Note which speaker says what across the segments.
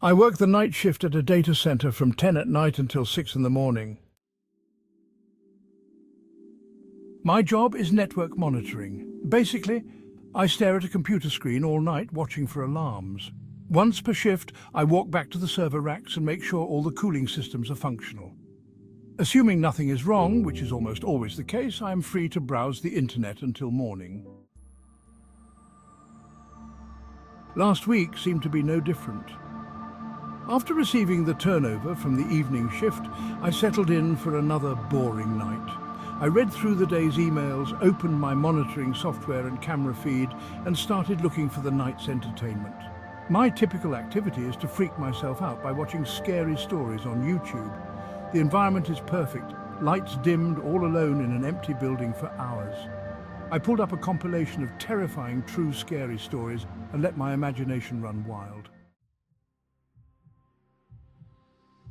Speaker 1: I work the night shift at a data center from 10 at night until 6 in the morning. My job is network monitoring. Basically, I stare at a computer screen all night watching for alarms. Once per shift, I walk back to the server racks and make sure all the cooling systems are functional. Assuming nothing is wrong, which is almost always the case, I am free to browse the internet until morning. Last week seemed to be no different. After receiving the turnover from the evening shift, I settled in for another boring night. I read through the day's emails, opened my monitoring software and camera feed, and started looking for the night's entertainment. My typical activity is to freak myself out by watching scary stories on YouTube. The environment is perfect, lights dimmed, all alone in an empty building for hours. I pulled up a compilation of terrifying true scary stories and let my imagination run wild.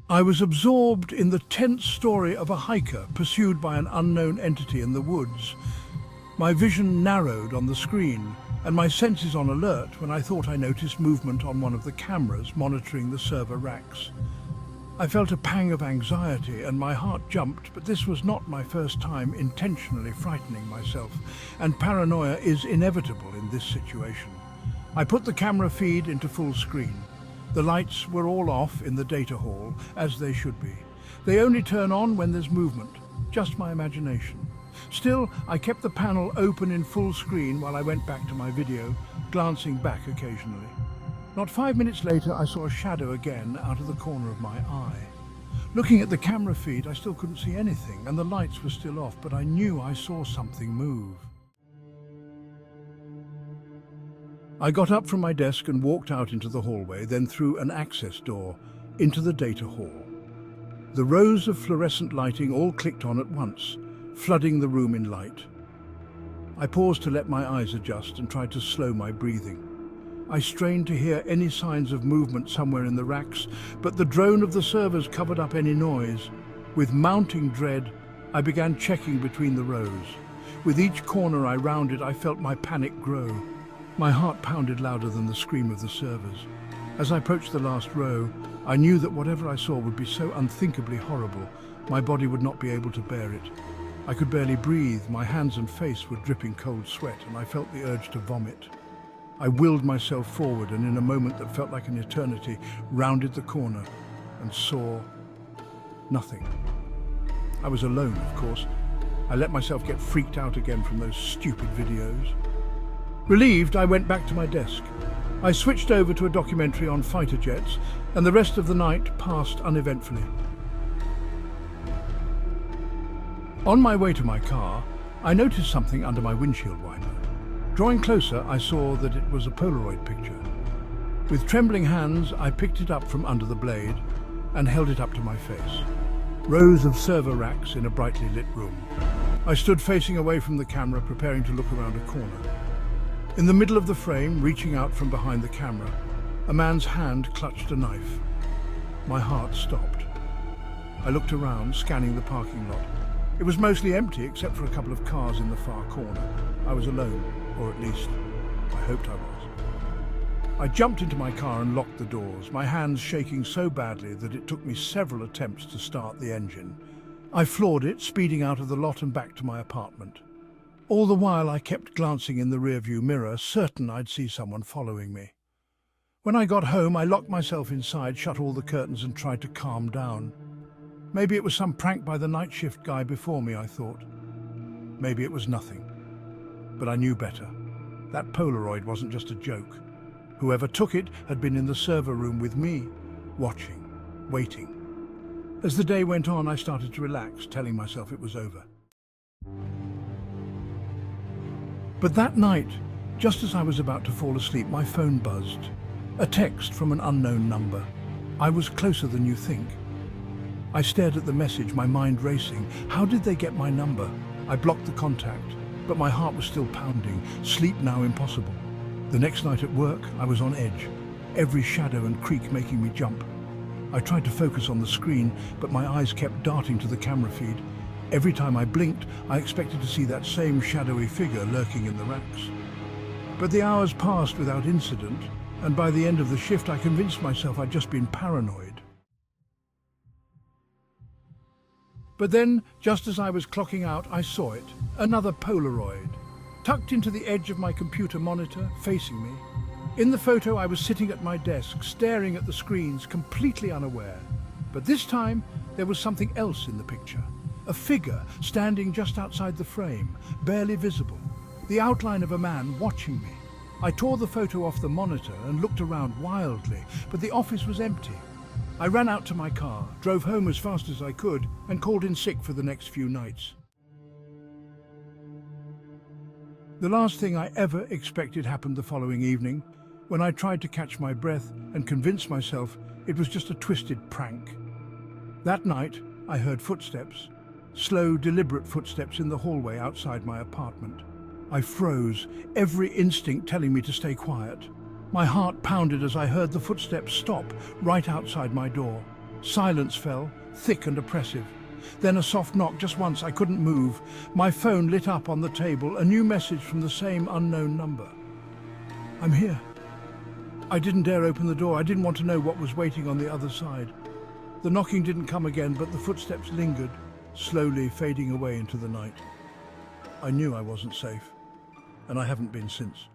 Speaker 1: I was absorbed in the tense story of a hiker pursued by an unknown entity in the woods. My vision narrowed on the screen, and my senses on alert when I thought I noticed movement on one of the cameras monitoring the server racks. I felt a pang of anxiety and my heart jumped, but this was not my first time intentionally frightening myself, and paranoia is inevitable in this situation. I put the camera feed into full screen. The lights were all off in the data hall, as they should be. They only turn on when there's movement, just my imagination. Still, I kept the panel open in full screen while I went back to my video, glancing back occasionally. Not 5 minutes later, I saw a shadow again out of the corner of my eye. Looking at the camera feed, I still couldn't see anything, and the lights were still off, but I knew I saw something move. I got up from my desk and walked out into the hallway, then through an access door into the data hall. The rows of fluorescent lighting all clicked on at once, flooding the room in light. I paused to let my eyes adjust and tried to slow my breathing. I strained to hear any signs of movement somewhere in the racks, but the drone of the servers covered up any noise. With mounting dread, I began checking between the rows. With each corner I rounded, I felt my panic grow. My heart pounded louder than the scream of the servers. As I approached the last row, I knew that whatever I saw would be so unthinkably horrible, my body would not be able to bear it. I could barely breathe, my hands and face were dripping cold sweat, and I felt the urge to vomit. I willed myself forward, and in a moment that felt like an eternity, rounded the corner and saw nothing. I was alone, of course. I let myself get freaked out again from those stupid videos. Relieved, I went back to my desk. I switched over to a documentary on fighter jets, and the rest of the night passed uneventfully. On my way to my car, I noticed something under my windshield wiper. Drawing closer, I saw that it was a Polaroid picture. With trembling hands, I picked it up from under the blade and held it up to my face. Rows of server racks in a brightly lit room. I stood facing away from the camera, preparing to look around a corner. In the middle of the frame, reaching out from behind the camera, a man's hand clutched a knife. My heart stopped. I looked around, scanning the parking lot. It was mostly empty except for a couple of cars in the far corner. I was alone, or at least, I hoped I was. I jumped into my car and locked the doors, my hands shaking so badly that it took me several attempts to start the engine. I floored it, speeding out of the lot and back to my apartment. All the while I kept glancing in the rearview mirror, certain I'd see someone following me. When I got home, I locked myself inside, shut all the curtains and tried to calm down. Maybe it was some prank by the night shift guy before me, I thought. Maybe it was nothing. But I knew better. That Polaroid wasn't just a joke. Whoever took it had been in the server room with me, watching, waiting. As the day went on, I started to relax, telling myself it was over. But that night, just as I was about to fall asleep, my phone buzzed. A text from an unknown number. I was closer than you think. I stared at the message, my mind racing. How did they get my number? I blocked the contact, but my heart was still pounding. Sleep now impossible. The next night at work, I was on edge, every shadow and creak making me jump. I tried to focus on the screen, but my eyes kept darting to the camera feed. Every time I blinked, I expected to see that same shadowy figure lurking in the racks. But the hours passed without incident. And by the end of the shift, I convinced myself I'd just been paranoid. But then, just as I was clocking out, I saw it, another Polaroid, tucked into the edge of my computer monitor, facing me. In the photo, I was sitting at my desk, staring at the screens, completely unaware. But this time, there was something else in the picture. A figure standing just outside the frame, barely visible. The outline of a man watching me. I tore the photo off the monitor and looked around wildly, but the office was empty. I ran out to my car, drove home as fast as I could, and called in sick for the next few nights. The last thing I ever expected happened the following evening, when I tried to catch my breath and convince myself it was just a twisted prank. That night, I heard footsteps, slow, deliberate footsteps in the hallway outside my apartment. I froze, every instinct telling me to stay quiet. My heart pounded as I heard the footsteps stop right outside my door. Silence fell, thick and oppressive. Then a soft knock just once. I couldn't move. My phone lit up on the table, a new message from the same unknown number. I'm here. I didn't dare open the door. I didn't want to know what was waiting on the other side. The knocking didn't come again, but the footsteps lingered, slowly fading away into the night. I knew I wasn't safe, and I haven't been since.